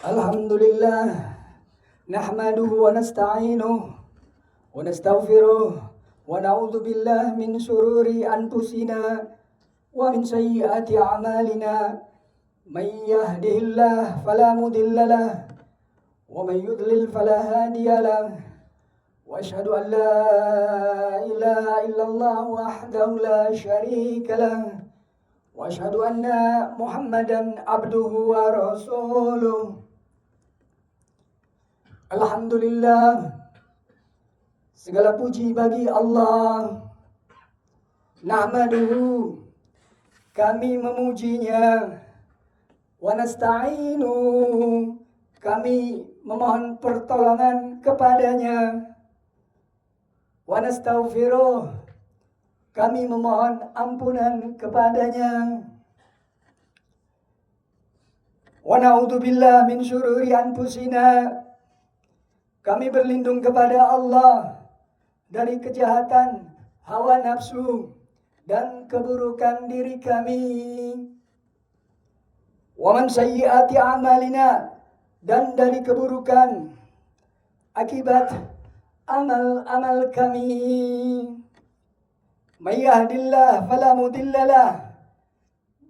Alhamdulillah, nahmaduhu wa nasta'inuhu wa nastaghfiruh wa na'udzu billahi min syururi anfusina wa min sayyiati a'malina. May yahdihillahu fala mudilla lahu wa may yudlil fala hadiya lahu. Wa asyhadu an la ilaha illallah wahdahu la syarika lahu wa asyhadu anna Muhammadan abduhu wa rasuluh. Alhamdulillah, segala puji bagi Allah. Nahmaduhu, kami memujinya. Wa nasta'inu, kami memohon pertolongan kepadanya. Wa nastaghfiruh, kami memohon ampunan kepadanya. Wa na'udzu billahi min syururi anfusina, kami berlindung kepada Allah dari kejahatan hawa nafsu dan keburukan diri kami. Wa min sayyiati a'malina, dan dari keburukan akibat amal-amal kami. May yahdillahu fala mudilla lahu,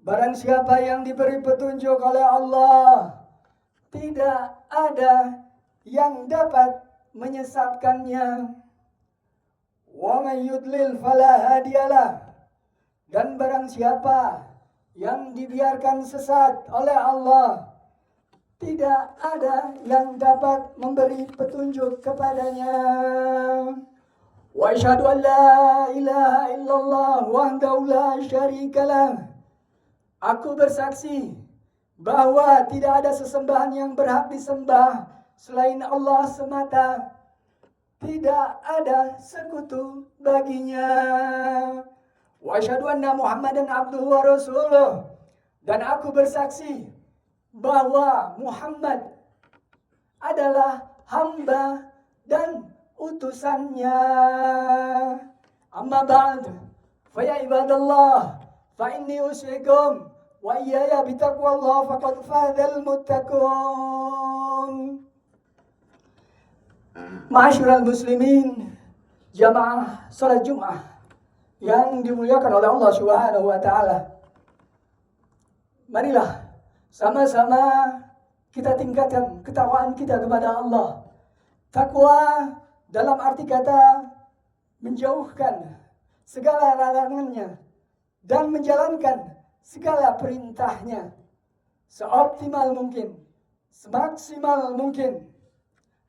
barang siapa yang diberi petunjuk oleh Allah, tidak ada yang dapat menyesatkannya. Wa may yudlil fala hadiyalah, dan barang siapa yang dibiarkan sesat oleh Allah, tidak ada yang dapat memberi petunjuk kepadanya. Wa asyhadu an la ilaha illallah wahdahu la syarikalah, aku bersaksi bahwa tidak ada sesembahan yang berhak disembah selain Allah semata, tidak ada sekutu baginya. Wa asyhadu anna Muhammadan abduhu wa rasuluh, dan aku bersaksi bahwa Muhammad adalah hamba dan utusannya. Amma ba'd, fa ya ibadallah, fa inni usikum wa iyaya bitaqwallah faqad fazal muttaqun. Ma'asyiral muslimin, jamaah salat Jumat yang dimuliakan oleh Allah Subhanahu wa taala. Marilah sama-sama kita tingkatkan ketakwaan kita kepada Allah. Takwa dalam arti kata menjauhkan segala larangannya dan menjalankan segala perintahnya seoptimal mungkin, semaksimal mungkin.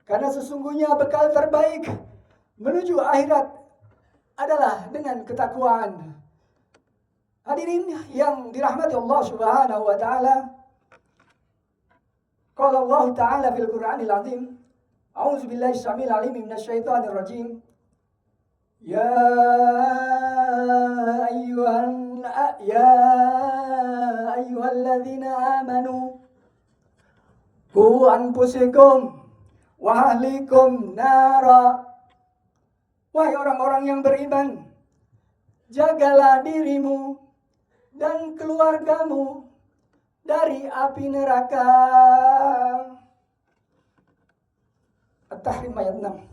Karena sesungguhnya bekal terbaik menuju akhirat adalah dengan ketakwaan. Hadirin yang dirahmati Allah Subhanahu wa taala, qala Allah taala fil Qur'anil azim, a'udzu billahi syamil alim minasyaitonir rajim. Ya ayyuhalladzina amanu qu anfusakum wa ahlikum nara. Wahai orang-orang yang beriman, jagalah dirimu dan keluargamu dari api neraka. At-Tahrim ayat 6.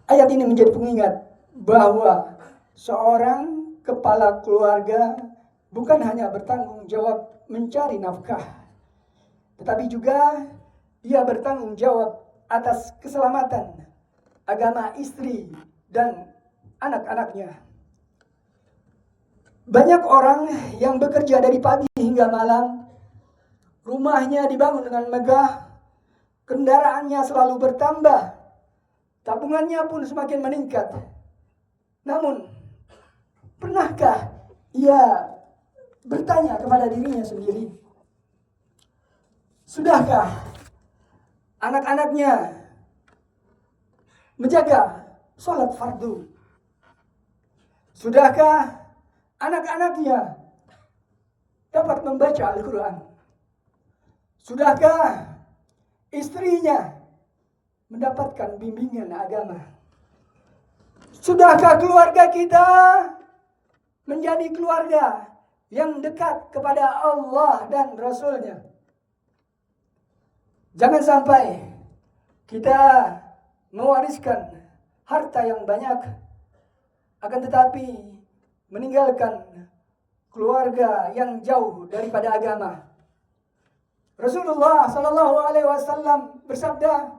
Ayat ini menjadi pengingat bahwa seorang kepala keluarga bukan hanya bertanggung jawab mencari nafkah, tetapi juga dia bertanggung jawab atas keselamatan agama istri dan anak-anaknya. Banyak orang yang bekerja dari pagi hingga malam, rumahnya dibangun dengan megah, kendaraannya selalu bertambah, tabungannya pun semakin meningkat. Namun, pernahkah ia bertanya kepada dirinya sendiri, sudahkah anak-anaknya menjaga sholat fardu? Sudahkah anak-anaknya dapat membaca Al-Quran? Sudahkah istrinya mendapatkan bimbingan agama? Sudahkah keluarga kita menjadi keluarga yang dekat kepada Allah dan Rasul-Nya? Jangan sampai kita mewariskan harta yang banyak, akan tetapi meninggalkan keluarga yang jauh daripada agama. Rasulullah sallallahu alaihi wasallam bersabda,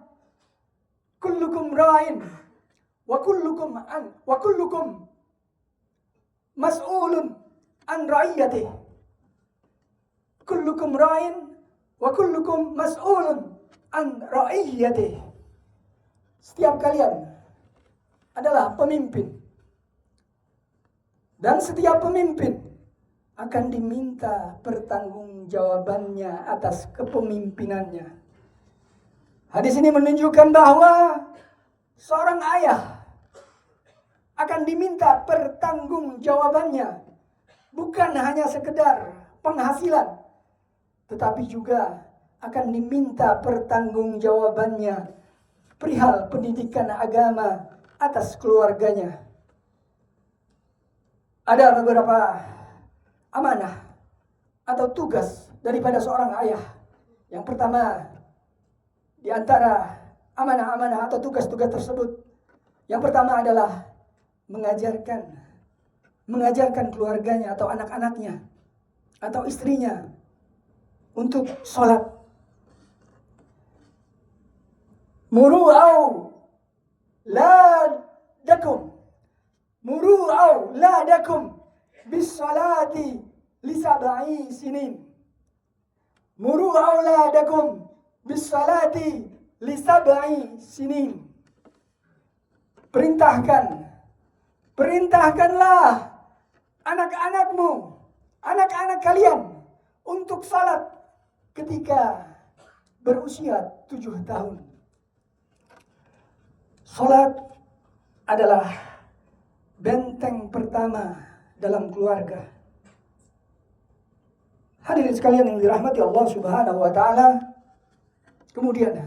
"Kullukum ra'in wa kullukum mas'ulun an ra'iyatihi." Kullukum ra'in wa kullukum mas'ulun an ra'iyatihi. Setiap kalian adalah pemimpin, dan setiap pemimpin akan diminta pertanggungjawabannya atas kepemimpinannya. Hadis ini menunjukkan bahwa seorang ayah akan diminta pertanggungjawabannya, bukan hanya sekedar penghasilan, tetapi juga akan diminta pertanggungjawabannya perihal pendidikan agama atas keluarganya. Ada beberapa amanah atau tugas daripada seorang ayah. Yang pertama, di antara amanah-amanah atau tugas-tugas tersebut, yang pertama adalah mengajarkan keluarganya atau anak-anaknya atau istrinya untuk sholat. Muru auladakum bis salati li sab'i sinin. Muru auladakum bis salati li sab'i sinin. Perintahkanlah anak-anakmu, anak-anak kalian untuk salat ketika berusia 7 tahun. Salat adalah benteng pertama dalam keluarga. Hadirin sekalian yang dirahmati Allah Subhanahu wa taala. Kemudian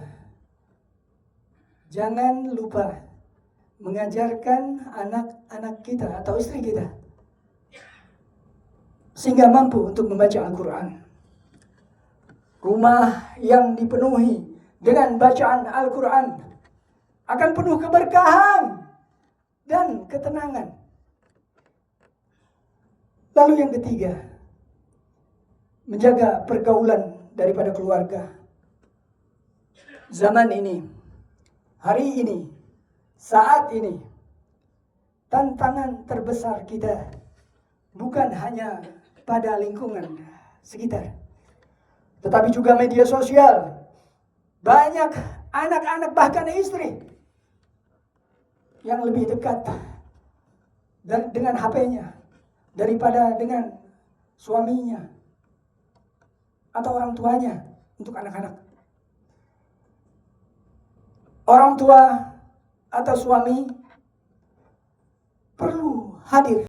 jangan lupa mengajarkan anak-anak kita atau istri kita sehingga mampu untuk membaca Al-Quran. Rumah yang dipenuhi dengan bacaan Al-Quran akan penuh keberkahan dan ketenangan. Lalu yang ketiga, menjaga pergaulan daripada keluarga. Zaman ini, hari ini, saat ini, tantangan terbesar kita bukan hanya pada lingkungan sekitar, tetapi juga media sosial. Banyak anak-anak bahkan istri yang lebih dekat dengan HP-nya daripada dengan suaminya atau orang tuanya untuk anak-anak. Orang tua atau suami perlu hadir,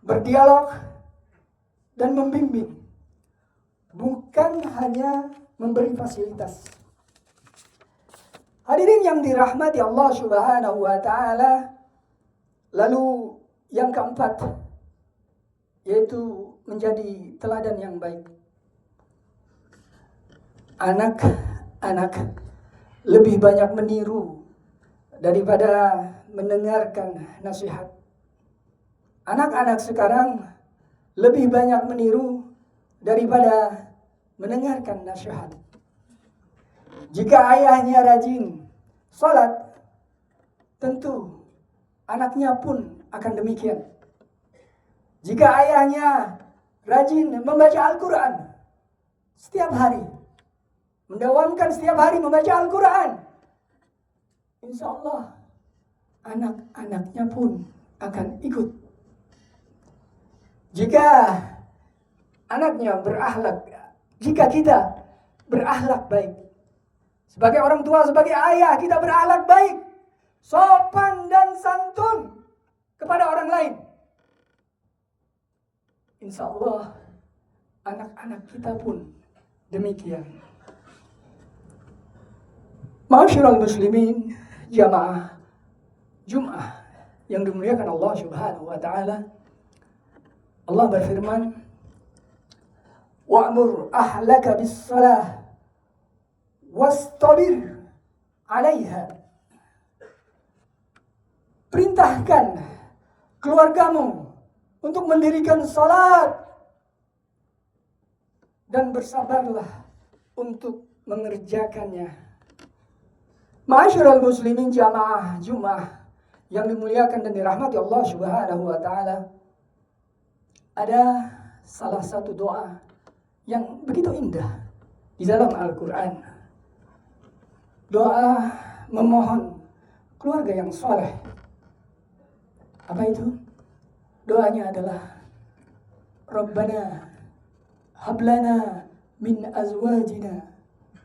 berdialog dan membimbing, bukan hanya memberi fasilitas. Hadirin yang dirahmati Allah Subhanahu wa taala. Lalu yang keempat, yaitu menjadi teladan yang baik. Anak-anak lebih banyak meniru daripada mendengarkan nasihat. Anak-anak sekarang lebih banyak meniru daripada mendengarkan nasihat. Jika ayahnya rajin salat, tentu anaknya pun akan demikian. Jika ayahnya rajin membaca Al-Quran setiap hari, mendawamkan setiap hari membaca Al-Quran, insya Allah anak-anaknya pun akan ikut. Jika anaknya berakhlak, jika kita berakhlak baik, sebagai orang tua, sebagai ayah, kita berakhlak baik, sopan dan santun kepada orang lain, insya Allah anak-anak kita pun demikian. Ma'asyiral muslimin, jamaah Jum'ah yang dimuliakan Allah Subhanahu wa taala. Allah berfirman, "Wa'mur ahlaka bis-shalah wastabir 'alaiha. Perintahkan keluargamu untuk mendirikan salat dan bersabarlah untuk mengerjakannya. Ma'asyiral muslimin jamaah Jumat yang dimuliakan dan dirahmati Allah Subhanahu wa taala. Ada salah satu doa yang begitu indah di dalam Al-Qur'an. Doa memohon keluarga yang saleh. Apa itu? Doanya adalah Rabbana hablana min azwajina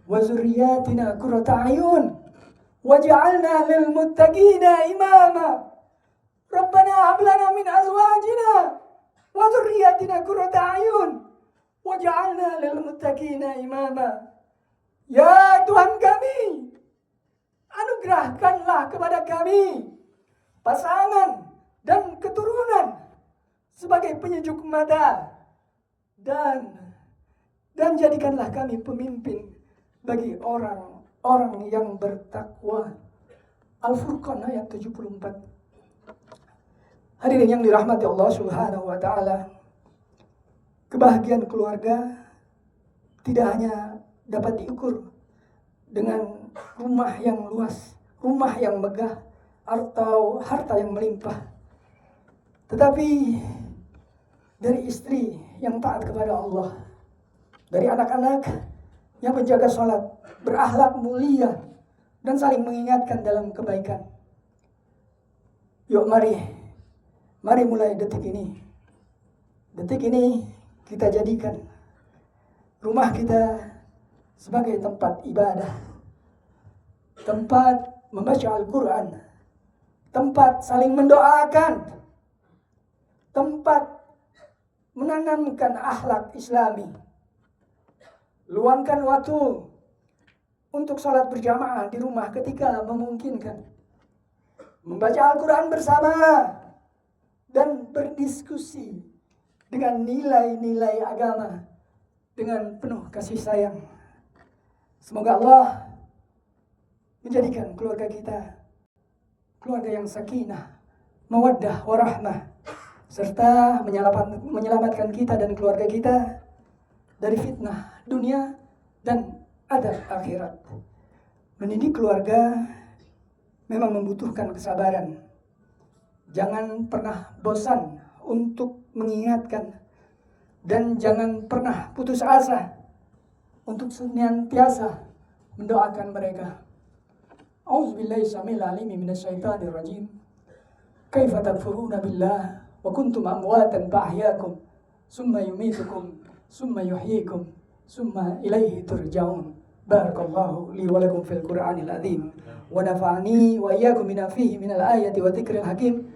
wa zurriyatina qurrata a'yun waj'alna lil muttaqina imama. Rabbana hablana min azwajina wa zurriyatina qurrata a'yun waj'alna lil muttaqina imama. Ya Tuhan kami, anugerahkanlah kepada kami pasangan dan keturunan sebagai penyejuk mata, dan jadikanlah kami pemimpin bagi orang-orang yang bertakwa. Al-Furqan ayat 74. Hadirin yang dirahmati Allah Subhanahu wa taala, kebahagiaan keluarga tidak hanya dapat diukur dengan rumah yang luas, rumah yang megah, atau harta yang melimpah, tetapi dari istri yang taat kepada Allah, dari anak-anak yang menjaga sholat, berakhlak mulia, dan saling mengingatkan dalam kebaikan. Yuk mari mulai detik ini kita jadikan rumah kita sebagai tempat ibadah, tempat membaca Al-Quran, tempat saling mendoakan, tempat menanamkan akhlak Islami. Luangkan waktu untuk sholat berjamaah di rumah ketika memungkinkan, membaca Al-Quran bersama, dan berdiskusi dengan nilai-nilai agama dengan penuh kasih sayang. Semoga Allah menjadikan keluarga kita keluarga yang sakinah, mawaddah, warahmah, serta menyelamatkan kita dan keluarga kita dari fitnah dunia dan adab akhirat. Mendidik keluarga memang membutuhkan kesabaran. Jangan pernah bosan untuk mengingatkan, dan jangan pernah putus asa untuk senantiasa mendoakan mereka. A'udzubillahi samil alimi minasyaitonir rajim. Kaifa takfuruna billah wa kuntum amwatan fa'ahyakum summa yumitukum summa yuhyikum summa ilaihi turja'un. Barakallahu li wa lakum fil Qur'anil azim wa nafa'ani wa iyyakum bima fihi minal ayati wa dzikril hakim.